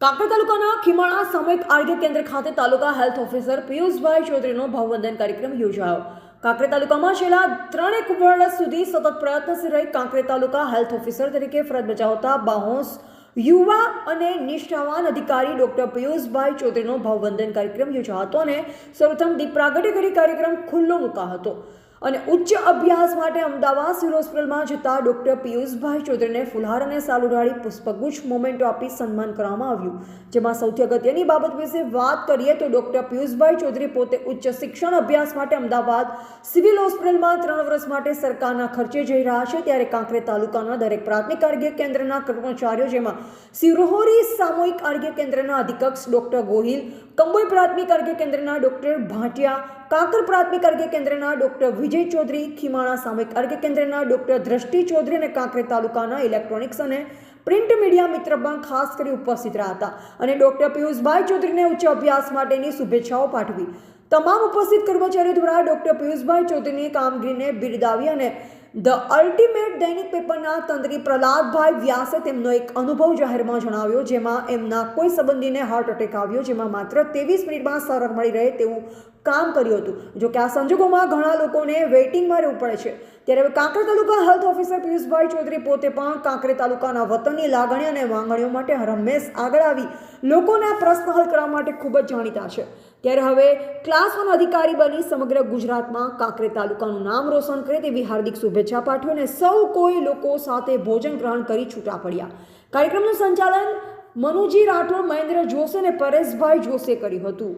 કાંકરેજ તાલુકાના ખીમાણા સામૂહિક આરોગ્ય કેન્દ્ર ખાતે તાલુકા હેલ્થ ઓફિસર પિયુષભાઈ ચૌધરીનો ભાવવંદન કાર્યક્રમ યોજાયો. કાંકરેજ તાલુકામાં છેલ્લા 3 વર્ષ સુધી સતત પ્રયત્નશીલ રહી કાંકરેજ તાલુકા હેલ્થ ઓફિસર તરીકે ફરજ બજાવતા બાહોશ યુવા અને નિષ્ઠાવાન અધિકારી ડોક્ટર પિયુષભાઈ ચૌધરીનો ભાવવંદન કાર્યક્રમ યોજાયો હતો અને સૌપ્રથમ દીપ પ્રાગટ્ય કરી કાર્યક્રમ ખુલ્લો મૂકાયો હતો અને ઉચ્ચ અભ્યાસ માટે અમદાવાદ સિવિલ હોસ્પિટલમાં જતા ડોક્ટર પિયુષભાઈ ચૌધરીને ફુલહાર અને સાલ ઉડાડી પુષ્પગુચ્છ મોમેન્ટો આપી સન્માન કરવામાં આવ્યું. જેમાં સૌથી અગત્યની બાબત વિશે વાત કરીએ તો ડોક્ટર પિયુષભાઈ ચૌધરી પોતે ઉચ્ચ શિક્ષણ અભ્યાસ માટે અમદાવાદ સિવિલ હોસ્પિટલમાં 3 વર્ષ માટે સરકારના ખર્ચે જઈ રહ્યા છે. ત્યારે કાંકરેજ તાલુકાના દરેક પ્રાથમિક આરોગ્ય કેન્દ્રના કર્મચારીઓ, જેમાં સિરોહોરી સામૂહિક આરોગ્ય કેન્દ્રના અધિક્ષક ડોક્ટર ગોહિલ, કંબોઈ પ્રાથમિક આરોગ્ય કેન્દ્રના ડોક્ટર ભાટિયા, કાંકર પ્રાથમિક આરોગ્ય કેન્દ્રના ડોક્ટર વિજય ચૌધરી, ખીમાણા સામૂહિક આરોગ્ય કેન્દ્રના ડોક્ટર દ્રષ્ટિ ચૌધરી અને કાંકરેજ તાલુકાના ઇલેક્ટ્રોનિક્સ અને પ્રિન્ટ મીડિયા મિત્ર પણ ખાસ કરી ઉપસ્થિત રહ્યા હતા અને ડોક્ટર પિયુષભાઈ ચૌધરીને ઉચ્ચ અભ્યાસ માટેની શુભેચ્છાઓ પાઠવી. તમામ ઉપસ્થિત કર્મચારીઓ દ્વારા ડોક્ટર પિયુષભાઈ ચૌધરીની કામગીરીને બિરદાવી અને ધ અલ્ટિમેટ દૈનિક પેપરના તંત્રી પ્રહલાદભાઈ વ્યાસે તેમનો એક અનુભવ જાહેરમાં જણાવ્યો, જેમાં એમના કોઈ સંબંધીને હાર્ટ એટેક આવ્યો, જેમાં માત્ર 23 મિનિટમાં સારવાર મળી રહે તેવું કામ કર્યું હતું. જો કે આ સંજોગોમાં ઘણા લોકોને વેઇટિંગમાં રહેવું પડે છે. ત્યારે હવે કાંકરેજ તાલુકા હેલ્થ ઓફિસર પિયુષભાઈ ચૌધરી પોતે પણ કાંકરેજ તાલુકાના વતનની લાગણી અને માંગણીઓ માટે હરહંમેશ આગળ આવી લોકોના પ્રશ્ન હલ કરવા માટે ખૂબ જ જાણીતા છે. ત્યારે હવે ક્લાસ 1 અધિકારી બની સમગ્ર ગુજરાતમાં કાંકરેજ તાલુકાનું નામ રોશન કરે તેવી હાર્દિક શુભેચ્છા પાઠવી અને સૌ કોઈ લોકો સાથે ભોજન ગ્રહણ કરી છૂટા પડ્યા. કાર્યક્રમનું સંચાલન મનુજી રાઠોડ, મહેન્દ્ર જોશી અને પરેશભાઈ જોશે કર્યું હતું.